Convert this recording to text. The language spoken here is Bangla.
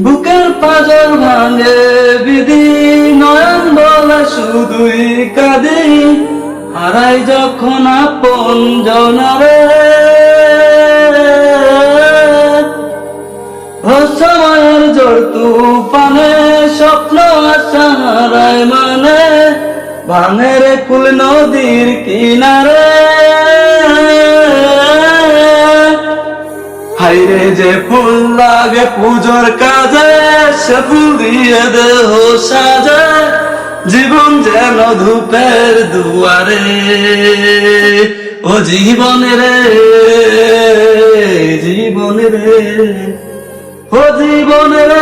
বুকের পাঁজর ভাঙে বিধি, নয়ন বলে শুধুই কাঁদি, হারাই যখন আপন জনারে। সময়ের জোর তুফানে স্বপ্ন আশা হারায় মানে, ভাঙে রে কুল নদীর কিনারে। হাইরে যে ফুল লাগে পুজোর কাজে, সে ফুল দিয়ে দেহ সাজে, জীবন যেন ধূপের দুয়ারে। ও জীবনে রে, জীবনে রে, ও জীবনে রে।